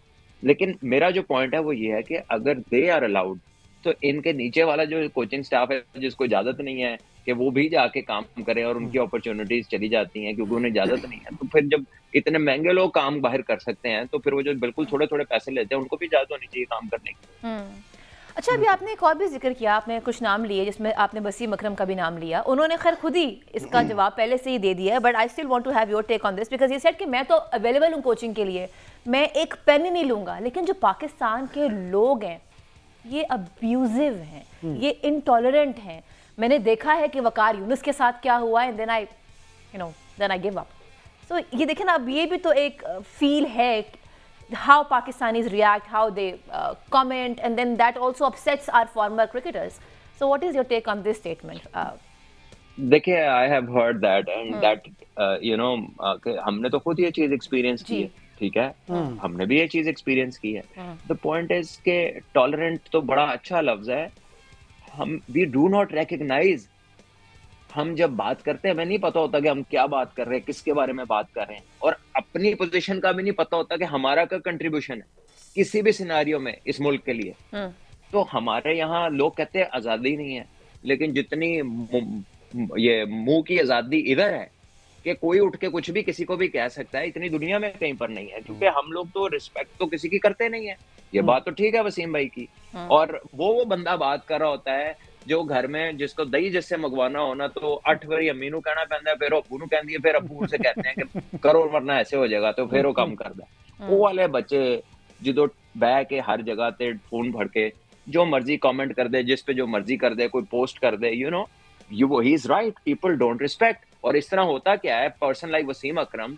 लेकिन मेरा जो पॉइंट है वो ये है कि अगर दे आर अलाउड तो इनके नीचे वाला जो कोचिंग स्टाफ है जिसको इजाजत नहीं है कि वो भी जाके काम करें और उनकी अपॉर्चुनिटीज चली जाती हैं क्योंकि उन्हें इजाजत नहीं है, तो फिर जब इतने महंगे लोग काम बाहर कर सकते हैं तो फिर वो जो बिल्कुल थोड़े थोड़े पैसे लेते हैं उनको भी इजाजत होनी चाहिए काम करने की। अच्छा, अभी आपने एक और भी जिक्र किया, आपने कुछ नाम लिए जिसमें आपने वसीम अकरम का भी नाम लिया। उन्होंने खैर खुद ही इसका जवाब पहले से ही दे दिया है, but I still want to have your take on this because ये सेड कि मैं तो अवेलेबल हूँ कोचिंग के लिए, मैं एक पेन ही नहीं लूँगा, लेकिन जो पाकिस्तान के लोग हैं ये अब्यूजिव हैं, ये इंटॉलरेंट हैं। मैंने देखा है कि वकार यूनुस के साथ क्या हुआ है, देन आई गिव अप। सो ये देखें ना, अब ये भी तो एक फील है how Pakistanis react, how they comment, and then that also upsets our former cricketers. So what is your take on this statement? देखिए, I have heard that and that हमने तो खुद ये चीज एक्सपीरियंस की है, ठीक है, हमने भी ये चीज एक्सपीरियंस की है। The point is कि टॉलरेंट तो बड़ा अच्छा लफ्ज है, हम we do not recognize, हम जब बात करते हैं हमें नहीं पता होता कि हम क्या बात कर रहे हैं, किसके बारे में बात कर रहे हैं, और अपनी पोजीशन का भी नहीं पता होता कि हमारा क्या कंट्रीब्यूशन है किसी भी सिनेरियो में इस मुल्क के लिए। तो हमारे यहाँ लोग कहते हैं आजादी नहीं है, लेकिन जितनी ये मुंह की आजादी इधर है कि कोई उठ के कुछ भी किसी को भी कह सकता है, इतनी दुनिया में कहीं पर नहीं है, क्योंकि हम लोग तो रिस्पेक्ट तो किसी की करते नहीं है। ये बात तो ठीक है वसीम भाई की, और वो बंदा बात कर रहा होता है जो घर में जिसको दही जिससे मंगवाना होना तो 8 बारी अम्मी नू कहना पैंदा, फिर अब्बू नू कहंदी है, फिर अब्बू से कहते हैं कि करो वरना ऐसे हो जाएगा, तो फिर वो काम करदा। वो वाले बच्चे जो बह के हर जगह ते फोन भर के जो मर्जी कमेंट कर दे, जिस पे जो मर्जी कर दे, कोई पोस्ट कर दे, he is right, people don't respect. और इस तरह होता क्या है, पर्सन लाइक वसीम अकरम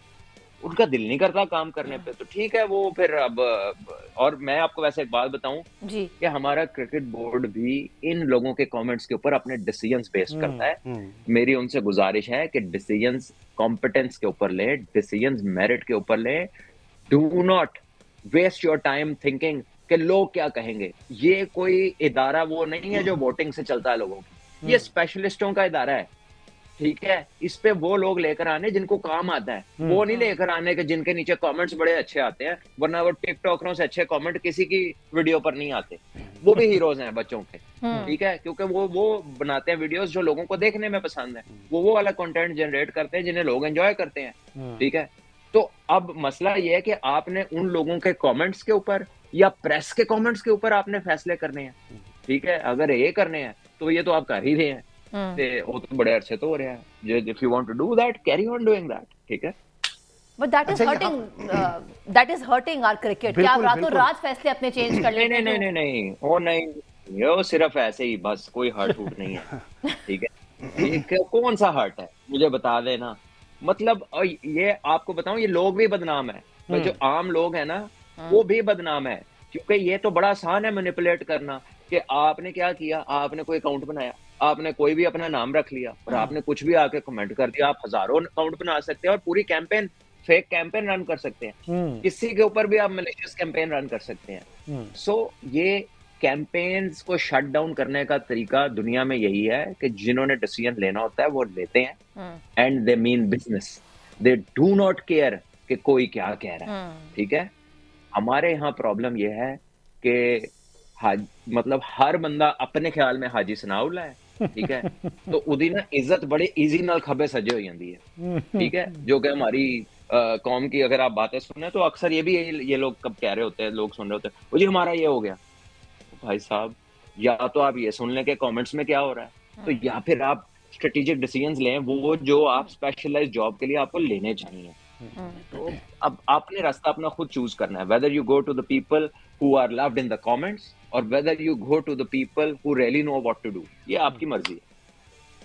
उनका दिल नहीं करता काम करने पे, तो ठीक है वो फिर अब। और मैं आपको वैसे एक बात बताऊं कि हमारा क्रिकेट बोर्ड भी इन लोगों के कमेंट्स के ऊपर अपने डिसीजंस बेस्ड करता है। मेरी उनसे गुजारिश है कि डिसीजंस कॉम्पिटेंस के ऊपर ले, डिसीजंस मेरिट के ऊपर ले। Do not waste your time thinking कि लोग क्या कहेंगे। ये कोई इदारा वो नहीं है जो वोटिंग से चलता है लोगों की, ये स्पेशलिस्टों का इदारा है, ठीक है। इस पे वो लोग लेकर आने जिनको काम आता है, वो नहीं लेकर आने के जिनके नीचे कमेंट्स बड़े अच्छे आते हैं, वरना वो टिकटॉकरों से अच्छे कमेंट किसी की वीडियो पर नहीं आते। वो भी हीरोज हैं बच्चों के, ठीक है, क्योंकि वो बनाते हैं वीडियोस जो लोगों को देखने में पसंद है, वो वाला कंटेंट जनरेट करते हैं जिन्हें लोग एंजॉय करते हैं, ठीक है। तो अब मसला ये है कि आपने उन लोगों के कमेंट्स के ऊपर या प्रेस के कमेंट्स के ऊपर आपने फैसले करने हैं, ठीक है। अगर ये करने हैं तो ये तो आप कर ही रहे हैं, वो तो बड़े अरसे तो हो रहा है। If you want to do that, carry on doing that, ठीक है। But that is hurting our cricket. क्या आप रातों रात फैसले अपने चेंज कर लेते हैं? नहीं, वो नहीं, ये सिर्फ ऐसे ही बस, कोई हर्ट हुट नहीं है, ठीक है। ये कौन सा हर्ट है मुझे बता देना। मतलब ये आपको बताऊं, ये लोग भी बदनाम है, जो आम लोग है ना वो भी बदनाम है, क्योंकि ये तो बड़ा आसान है मैनिपुलेट करना कि आपने क्या किया, आपने कोई अकाउंट बनाया, आपने कोई भी अपना नाम रख लिया और आपने कुछ भी आके कमेंट कर दिया। आप हजारों अकाउंट बना सकते हैं और पूरी कैंपेन, फेक कैंपेन रन कर सकते हैं, किसी के ऊपर भी आप मैलिशियस कैंपेन रन कर सकते हैं। सो ये कैंपेन्स को शट डाउन करने का तरीका दुनिया में यही है कि जिन्होंने डिसीजन लेना होता है वो लेते हैं, and they mean business, they do not care कि कोई क्या कह रहा है, ठीक है। हमारे यहाँ प्रॉब्लम यह है कि मतलब हर बंदा अपने ख्याल में हाजी सनाउल्लाह है, ठीक है। तो उदी ना इज्जत बड़े इजी नाल खब्बे सजे हो जाती है, ठीक है। जो कि हमारी कौम की अगर आप बातें सुने तो अक्सर ये भी ये लोग कब कह रहे होते हैं, लोग सुन रहे होते हैं, वो जी हमारा ये हो गया। भाई साहब, या तो आप ये सुन लें कि कमेंट्स में क्या हो रहा है, तो या फिर आप स्ट्रेटेजिक डिसीजंस लें, वो जो आप स्पेशलाइज्ड जॉब के लिए आपको लेने चाहिए। तो अब आपने रास्ता अपना खुद चूज करना है, whether you go to the people who are loved in the comments और whether you go to the people who really know what to do. ये आपकी मर्जी है।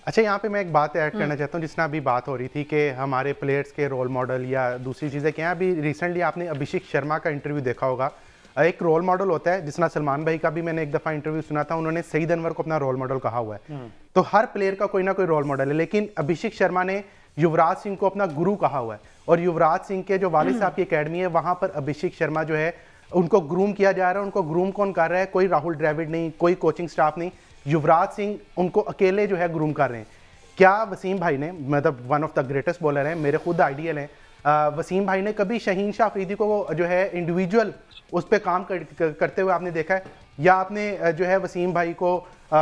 अच्छा, यहाँ पे मैं एक बात ऐड करना चाहता हूँ, जिसने अभी बात हो रही थी कि हमारे प्लेयर्स के रोल मॉडल या दूसरी चीज़ें क्या हैं। अभी रिसेंटली आपने अभिषेक शर्मा का इंटरव्यू देखा होगा, एक रोल मॉडल होता है, जिसना सलमान भाई का भी मैंने एक दफ़ा इंटरव्यू सुना था, उन्होंने सईद अनवर को अपना रोल मॉडल कहा हुआ है। तो हर प्लेयर का कोई ना कोई रोल मॉडल है, लेकिन अभिषेक शर्मा ने युवराज सिंह को अपना गुरु कहा हुआ है, और युवराज सिंह के जो वालिद साहब की अकेडमी है वहां पर अभिषेक शर्मा जो है उनको ग्रूम किया जा रहा है। उनको ग्रूम कौन कर रहा है? कोई राहुल द्रविड़ नहीं, कोई कोचिंग स्टाफ नहीं, युवराज सिंह उनको अकेले जो है ग्रूम कर रहे हैं। क्या वसीम भाई ने, मतलब one of the greatest bowler हैं, मेरे खुद आइडियल हैं, वसीम भाई ने कभी शाहीन शाह अफरीदी को जो है इंडिविजुअल उस पर काम करते हुए आपने देखा है? या आपने जो है वसीम भाई को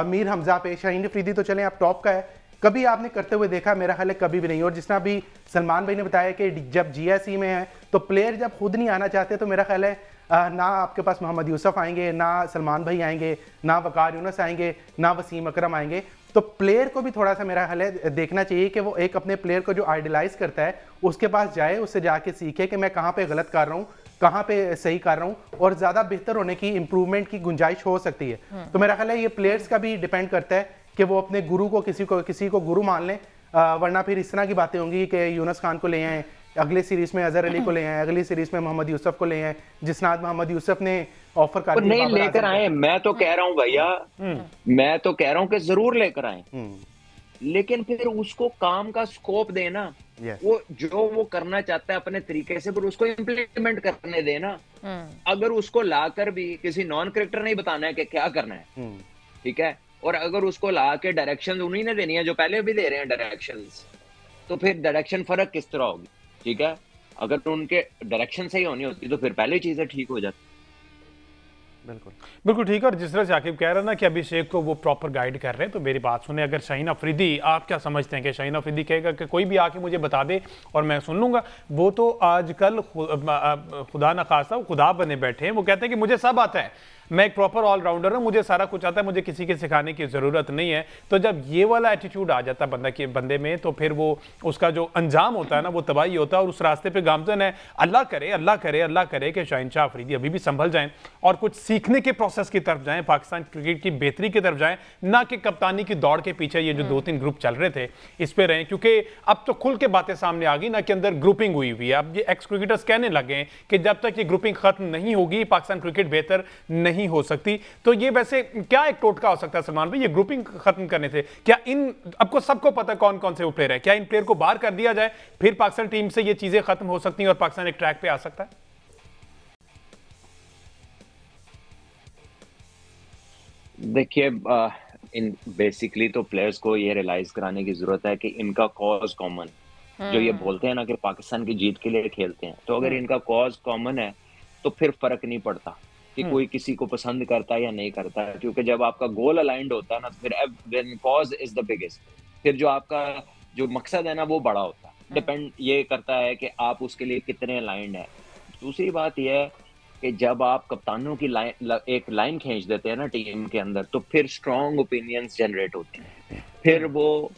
मीर हमजा पे, शाहीन अफरीदी तो चलें आप टॉप का है, कभी आपने करते हुए देखा? मेरा ख्याल है कभी भी नहीं। और जिस तरह भी सलमान भाई ने बताया कि जब GSE में है तो प्लेयर जब खुद नहीं आना चाहते, तो मेरा ख्याल है ना आपके पास मोहम्मद यूसुफ आएंगे, ना सलमान भाई आएंगे, ना वकार यूनुस आएंगे, ना वसीम अकरम आएंगे। तो प्लेयर को भी थोड़ा सा मेरा ख्याल है देखना चाहिए कि वो एक अपने प्लेयर को जो आइडलाइज करता है उसके पास जाए, उससे जाके सीखे कि मैं कहाँ पे गलत कर रहा हूँ, कहाँ पे सही कर रहा हूँ, और ज़्यादा बेहतर होने की, इंप्रूवमेंट की गुंजाइश हो सकती है। तो मेरा ख्याल है ये प्लेयर्स का भी डिपेंड करता है कि वो अपने गुरु को किसी को गुरु मान लें, वरना फिर इस तरह की बातें होंगी कि यूनुस खान को ले आए, अगले सीरीज में अजहर अली को ले आए, अगली सीरीज में मोहम्मद यूसुफ को ले आए, जिसनाद मोहम्मद यूसुफ ने ऑफर कर दिया, नहीं लेकर आए। मैं तो कह रहा हूँ भैया, मैं तो कह रहा हूँ कि जरूर लेकर आए, लेकिन फिर उसको काम का स्कोप देना। वो जो वो करना चाहता है अपने तरीके से, फिर उसको इम्प्लीमेंट करने देना। अगर उसको लाकर भी किसी नॉन क्रिकेटर नहीं बताना है कि क्या करना है, ठीक है, और अगर उसको ला के डायरेक्शन उन्हीं ने देनी है जो पहले भी दे रहे हैं डायरेक्शंस, तो फिर डायरेक्शन फर्क किस तरह होगी? ठीक है, अगर उनके डायरेक्शन सही होनी होती तो फिर पहले चीजें ठीक हो जाती। बिल्कुल ठीक है। और जिस तरह से आकिब कह रहा है ना कि अभिषेक को वो प्रॉपर गाइड कर रहे हैं, तो मेरी बात सुने, अगर शाहीन अफरीदी, आप क्या समझते हैं कि शाहीन अफरीदी कहेगा कि कोई भी आके मुझे बता दे और मैं सुन लूंगा? वो तो आजकल खुदा न खास्ता खुदा बने बैठे हैं, वो कहते हैं कि मुझे सब आता है, मैं एक प्रॉपर ऑलराउंडर हूं, मुझे सारा कुछ आता है, मुझे किसी के सिखाने की ज़रूरत नहीं है। तो जब ये वाला एटीट्यूड आ जाता है बंदे में, तो फिर वो उसका जो अंजाम होता है ना वो तबाही होता है, और उस रास्ते पे गामजन है। अल्लाह करे अल्लाह करे अल्लाह करे कि शाहीन शाह अफरीदी अभी भी संभल जाएं और कुछ सीखने के प्रोसेस की तरफ जाएं, पाकिस्तान क्रिकेट की बेहतरी की तरफ जाएं, ना कि कप्तानी की दौड़ के पीछे ये जो 2-3 ग्रुप चल रहे थे इस पे रहें। क्योंकि अब तो खुल के बातें सामने आ गई ना कि अंदर ग्रुपिंग हुई हुई है। अब ये एक्स क्रिकेटर्स कहने लगे हैं कि जब तक ये ग्रुपिंग खत्म नहीं होगी पाकिस्तान क्रिकेट बेहतर नहीं हो सकती। तो ये वैसे क्या एक टोटका हो सकता है सलमान भाई, ये ग्रुपिंग खत्म करने से? क्या इन आपको सबको पता कौन कौन से वो प्लेयर है, क्या इन प्लेयर को बाहर कर दिया जाए, फिर पाकिस्तान टीम से ये चीजें खत्म हो सकती हैं और पाकिस्तान एक ट्रैक पे आ सकता है? देखिए, इन बेसिकली तो प्लेयर्स को ये रियलाइज कराने की जरूरत है कि इनका कॉज कॉमन, जो ये बोलते हैं ना कि पाकिस्तान की जीत के लिए खेलते हैं, तो अगर इनका कॉज कॉमन है तो फिर फर्क नहीं पड़ता कि कोई किसी को पसंद करता है या नहीं करता है। क्योंकि जब आपका गोल अलाइंड होता है ना, फिर when cause is the biggest, फिर जो आपका जो मकसद है ना वो बड़ा होता है। डिपेंड ये करता है कि आप उसके लिए कितने अलाइंड है। दूसरी बात यह है कि जब आप कप्तानों की एक लाइन खींच देते हैं ना टीम के अंदर, तो फिर स्ट्रॉन्ग ओपिनियंस जनरेट होते हैं। फिर वो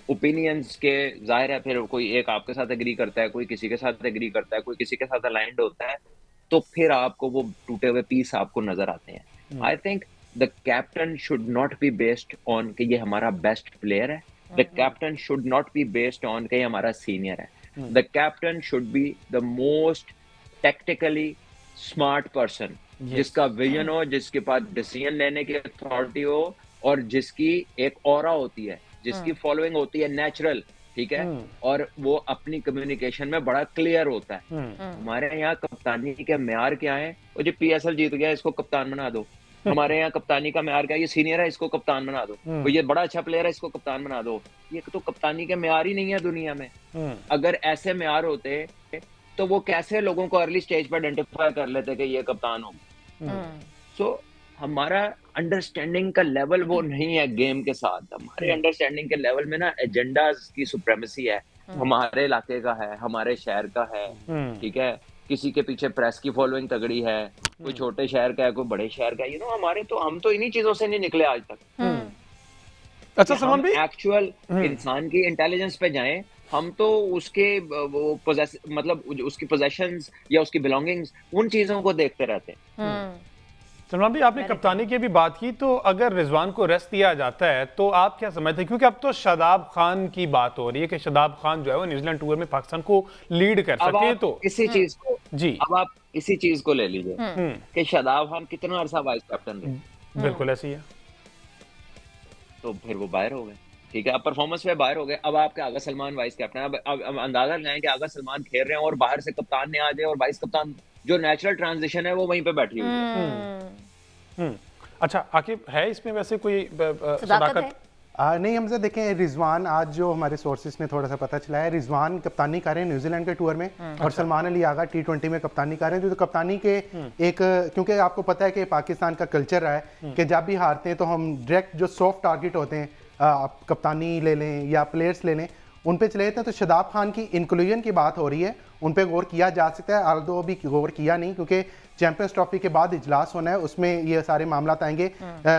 ओपिनियंस के जाहिर है, फिर कोई एक आपके साथ एग्री करता है, कोई किसी के साथ एग्री करता है, कोई किसी के साथ अलाइंड होता है, तो फिर आपको वो टूटे हुए पीस आपको नजर आते हैं। I think the captain should not be based on कि ये हमारा बेस्ट प्लेयर है। The captain should not be based on कि ये हमारा सीनियर है। The captain should be the most tactically smart person, जिसका विजन हो, जिसके पास डिसीजन लेने की अथॉरिटी हो, और जिसकी एक ऑरा होती है, जिसकी फॉलोइंग होती है नेचुरल, ठीक है, और वो अपनी कम्युनिकेशन में बड़ा क्लियर होता है। हमारे यहाँ कप्तानी के म्यार क्या है? वो जो PSL जीत गया इसको कप्तान बना दो। हमारे यहाँ कप्तानी का म्यार क्या है? ये सीनियर है इसको कप्तान बना दो। वो ये बड़ा अच्छा प्लेयर है इसको कप्तान बना दो। ये तो कप्तानी के म्यार ही नहीं है दुनिया में। अगर ऐसे म्यार होते तो वो कैसे लोगों को अर्ली स्टेज पर आइडेंटिफाई कर लेते कि ये कप्तान होगा। सो हमारा अंडरस्टैंडिंग का लेवल वो नहीं है गेम के साथ। हमारे अंडरस्टैंडिंग के लेवल में ना एजेंडाज की सुप्रेमेसी है, हमारे इलाके का है, हमारे शहर का है, ठीक है, किसी के पीछे प्रेस की फॉलोइंग तगड़ी है, कोई छोटे शहर का है, कोई बड़े शहर का है। हमारे तो हम तो इन्हीं चीजों से नहीं निकले आज तक। अच्छा सलमान भाई, एक्चुअल इंसान की इंटेलिजेंस पे जाएं, हम तो उसके वो मतलब उसकी पोजेशंस या उसकी बिलोंगिंग्स, उन चीजों को देखते रहते हैं। सलमान भाई, आपने कप्तानी की भी बात की, तो अगर रिजवान को रेस्ट दिया जाता है तो आप क्या समझते हैं? क्योंकि अब तो शादाब खान की बात हो रही है कि शादाब खान जो है वो न्यूजीलैंड टूर में पाकिस्तान को लीड कर सके। तो इसी चीज को जी। अब आप इसी चीज को ले लीजिए कि शादाब खान कितना अरसा वाइस कैप्टन रहे। बिल्कुल ऐसे ही है। तो फिर वो बाहर हो गए, ठीक है, अब परफॉर्मेंस पे बाहर हो गए। अब आपके आगा सलमान वाइस कैप्टन, अब अंदाजा लगाएं कि आगा सलमान खेल रहे हैं और बाहर से कप्तान ने आ जाए और वाइस कप्तान जो नेचुरल ट्रांजिशन है वो वहीं पे बैठी हुई है। अच्छा आकिब, है इसमें वैसे कोई सदाकत है? नहीं हमसे देखें, रिजवान आज जो हमारे सोर्सेज ने थोड़ा सा पता चला है, रिजवान कप्तानी कर रहे हैं न्यूजीलैंड के टूर में और सलमान अली आगा T20 में कप्तानी कर रहे हैं। जो कप्तानी के एक, क्योंकि आपको पता है कि पाकिस्तान का कल्चर रहा है कि जब भी हारते हैं तो हम डायरेक्ट जो सॉफ्ट टारगेट होते हैं, आप कप्तानी ले लें या प्लेयर्स ले लें, उन पे चले जाते हैं। तो शादाब खान की इंक्लूजन की बात हो रही है, उन पे गौर किया जा सकता है, आल्दो भी गौर किया नहीं क्योंकि चैंपियंस ट्रॉफी के बाद इजलास होना है, उसमें ये सारे मामला आएंगे।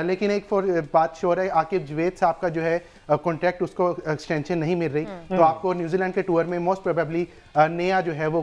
लेकिन एक बात श्योर है, आकिब जवेद साहब का जो है कॉन्ट्रैक्ट, उसको एक्सटेंशन नहीं मिल रही, तो आपको न्यूजीलैंड के टूर में मोस्ट प्रोबेबली नया जो है वो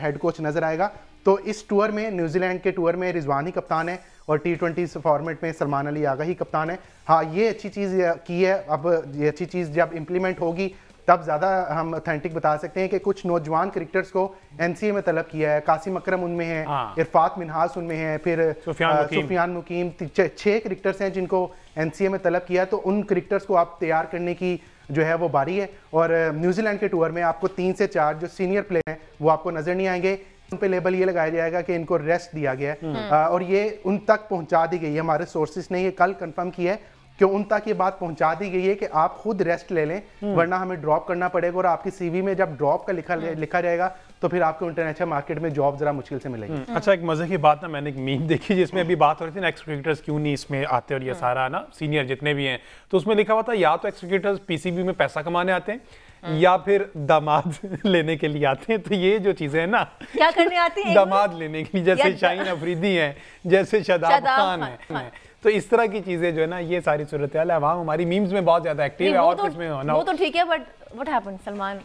हेड कोच नजर आएगा। तो इस टूर में, न्यूजीलैंड के टूर में रिजवान ही कप्तान है और T20 फॉर्मेट में सलमान अली आगा ही कप्तान है। हाँ, ये अच्छी चीज़ की है। अब ये अच्छी चीज़ जब इम्प्लीमेंट होगी तब ज़्यादा हम ऑथेंटिक बता सकते हैं कि कुछ नौजवान क्रिकेटर्स को NCA में तलब किया है। कासिम अकरम उनमें है, इरफात मिन्हास उनमें है, फिर सुफियान मुकीम, 6 क्रिकेटर्स हैं जिनको NCA में तलब किया है। तो उन क्रिकेटर्स को आप तैयार करने की जो है वो बारी है। और न्यूजीलैंड के टूर में आपको 3 से 4 जो सीनियर प्लेयर हैं वो आपको नजर नहीं आएंगे। उन पे लेबल ये लगाया जाएगा कि इनको रेस्ट दिया गया है और ये उन तक पहुंचा दी गई है। हमारे सोर्सेज ने ये कल कंफर्म किया है कि उन तक ये बात पहुंचा दी गई है कि आप खुद रेस्ट ले लें, वरना हमें ड्रॉप करना पड़ेगा। और आपकी CV में जब ड्रॉप का लिखा जाएगा तो फिर आपको इंटरनेशनल मार्केट में जॉब जरा मुश्किल से मिलेगी। अच्छा, एक मजे की बात ना, मैंने एक मीम देखी जिसमें अभी बात हो रही थी ना, एक्स क्रिकेटर्स क्यों नहीं इसमें आते और ये सारा ना सीनियर जितने भी हैं, तो उसमें लिखा हुआ था या तो एक्स क्रिकेटर्स PCB में पैसा कमाने आते हैं या फिर दामाद लेने के लिए आते हैं। तो ये जो चीजें हैं ना, क्या करने आती है? दामाद लेने के लिए, जैसे शाहीन अफरीदी हैं, जैसे शादाब खान है। तो इस तरह की चीजें जो है ना, ये सारी सूरत हाल है। अवाम हमारी मीम्स में बहुत ज्यादा एक्टिव है और किसमें होना वो तो ठीक है, but what happened Salman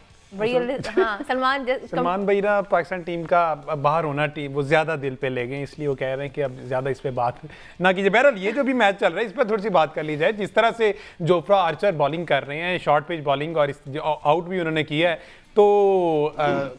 Salman भाई ना पाकिस्तान टीम का बाहर होना वो ज्यादा दिल पे ले गए, इसलिए वो कह रहे हैं कि अब ज्यादा इस पे बात ना कीजिए। बहरहाल ये जो भी मैच चल रहा है इस पर थोड़ी सी बात कर ली जाए। जिस तरह से जोफ्रा आर्चर बॉलिंग कर रहे हैं, शॉर्ट पिच बॉलिंग, और आउट भी उन्होंने किया है, तो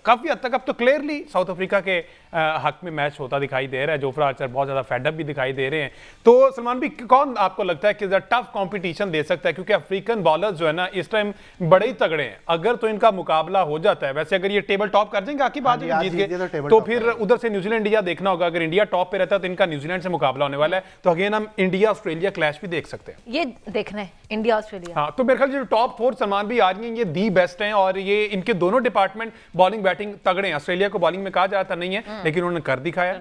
काफी हद तक अब तो क्लियरली साउथ अफ्रीका के हक में मैच होता दिखाई दे रहा है। जोफ्रा आर्चर बहुत ज्यादा फेडअप भी दिखाई दे रहे हैं। तो सलमान भी, कौन आपको लगता है कि टफ कंपटीशन दे सकता है? क्योंकि अफ्रीकन बॉलर्स जो है ना इस टाइम बड़े ही तगड़े हैं। अगर तो इनका मुकाबला हो जाता है, वैसे अगर ये टेबल टॉप कर जाएंगे आखिर बात जीत गए, तो फिर उधर से न्यूजीलैंड इंडिया देखना होगा। अगर इंडिया टॉप पे रहता है तो इनका न्यूजीलैंड से मुकाबला होने वाला है। तो अगेन हम इंडिया ऑस्ट्रेलिया क्लैश भी देख सकते हैं। ये देखना है इंडिया ऑस्ट्रेलिया। हाँ, तो मेरे ख्याल जो टॉप 4 सलमान भी आ रही हैं, ये दी बेस्ट हैं और ये इनके दोनों डिपार्टमेंट बॉलिंग बैटिंग तगड़े हैं। ऑस्ट्रेलिया को बॉलिंग में कहा जाता नहीं है, लेकिन उन्होंने कर दिखाया।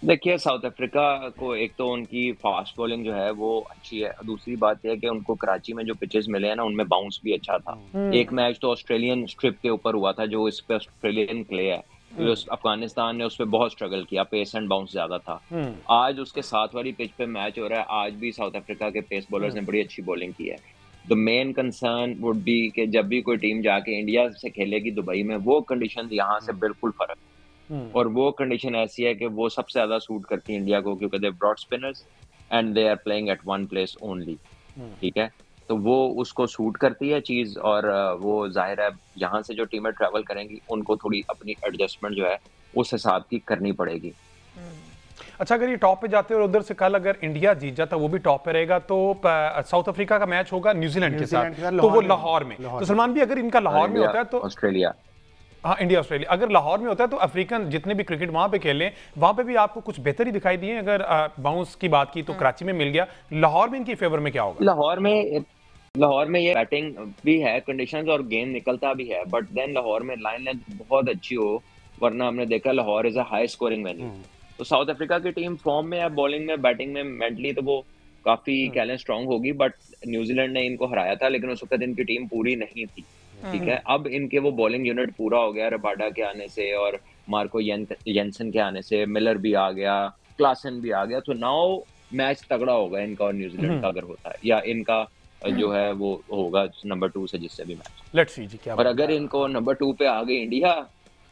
देखिए, साउथ अफ्रीका को एक तो उनकी फास्ट बॉलिंग जो है वो अच्छी है, दूसरी बात यह है कि उनको कराची में जो पिचेस मिले हैं ना उनमें बाउंस भी अच्छा था। एक मैच तो ऑस्ट्रेलियन स्ट्रिप के ऊपर हुआ था, जो इस पे ऑस्ट्रेलियन क्ले है, तो अफगानिस्तान ने उस पर बहुत स्ट्रगल किया, पेस एंड बाउंस ज्यादा था। आज उसके 7 वाली पिच पे मैच हो रहा है, आज भी साउथ अफ्रीका के पेस बॉलर्स ने बड़ी अच्छी बॉलिंग की है। The main concern would be कि जब भी कोई टीम जाके इंडिया से खेलेगी दुबई में, वो कंडीशन यहाँ से बिल्कुल फर्क, और वो कंडीशन ऐसी है कि वो सबसे ज्यादा सूट करती है इंडिया को, क्योंकि they broad spinners and they are playing at one place only. ठीक है, तो वो उसको सूट करती है चीज, और वो जाहिर है यहाँ से जो टीमें ट्रैवल करेंगी उनको थोड़ी अपनी एडजस्टमेंट जो है उस हिसाब की करनी पड़ेगी। अच्छा, अगर ये टॉप पे जाते हैं और उधर से कल अगर इंडिया जीत जाता वो भी टॉप पे रहेगा, तो साउथ अफ्रीका का मैच होगा न्यूजीलैंड के साथ, तो वो लाहौर में। तो सलमान भी, अगर इनका लाहौर में होता है तो ऑस्ट्रेलिया, हाँ इंडिया ऑस्ट्रेलिया, अगर लाहौर में होता है तो अफ्रीकन जितने भी क्रिकेट वहां पे खेलें, वहां पे भी आपको कुछ बेहतरी दिखाई दी है। अगर बाउंस की बात की तो कराची में मिल गया, लाहौर में इनकी फेवर में क्या होगा? लाहौर में ये बैटिंग भी है, कंडीशंस और गेम निकलता भी है, बट देन लाहौर में लाइन लेंथ बहुत अच्छी हो, वरना हमने देखा Lahore is a high scoring venue. तो साउथ अफ्रीका की टीम फॉर्म में है, बॉलिंग में, बैटिंग में, मेंटली तो वो काफी कह लें स्ट्रांग होगी, बट न्यूजीलैंड ने इनको हराया था, लेकिन उस वक्त इनकी टीम पूरी नहीं थी। ठीक है, अब इनके वो बॉलिंग यूनिट पूरा हो गया, रबाडा के आने से और मार्को येंसन के आने से, मिलर भी आ गया, क्लासन भी आ गया, तो नाउ मैच तगड़ा होगा इनका और न्यूजीलैंड का अगर होता है, या इनका जो है वो होगा नंबर 2 से जिससे भी मैच। लेट्स सी जी क्या। और अगर इनको नंबर 2 पे आ गई इंडिया,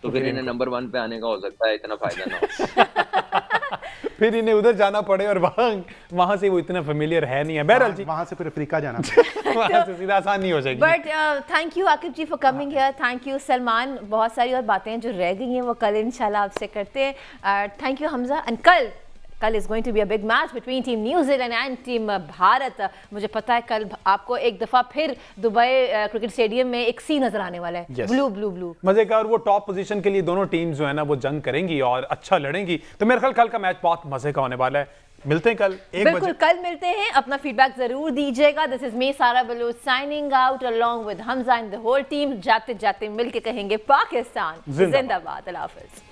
तो फिर इन्हें नंबर 1 पे आने का हो सकता है, इतना फायदा ना हो। फिर इन्हें उधर जाना पड़े और वहां से वो इतना फेमिलियर है नहीं है। बहरहाल जी वहां से फिर अफ्रीका जाना वहां से सीधा आसान नहीं हो जाएगी। But thank you Aaqib ji for coming here, thank you Salman. बहुत सारी और बातें जो रह गई हैं वो कल इंशाल्लाह आपसे करते हैं। Thank you Hamza. एंड कल is going to be a big match between team New Zealand and team Bharat. मुझे पता है कल आपको एक दफा फिर दुबई क्रिकेट स्टेडियम में एक सी नजर आने वाला है, Yes. ब्लू मजे का। और वो टॉप पोजीशन के लिए दोनों टीम्स जो है ना वो जंग करेंगी और अच्छा लड़ेंगी। तो मेरे ख्याल कल का मैच बहुत मजे का होने वाला है। मिलते हैं कल 1 बिल्कुल बजे। कल मिलते हैं। अपना फीडबैक जरूर दीजिएगा। This is me Sara Baloch signing out along with Hamza and the whole team. जाते जाते मिलके कहेंगे पाकिस्तान जिंदाबाद। जिंदाबाद। अल्लाह हाफिज।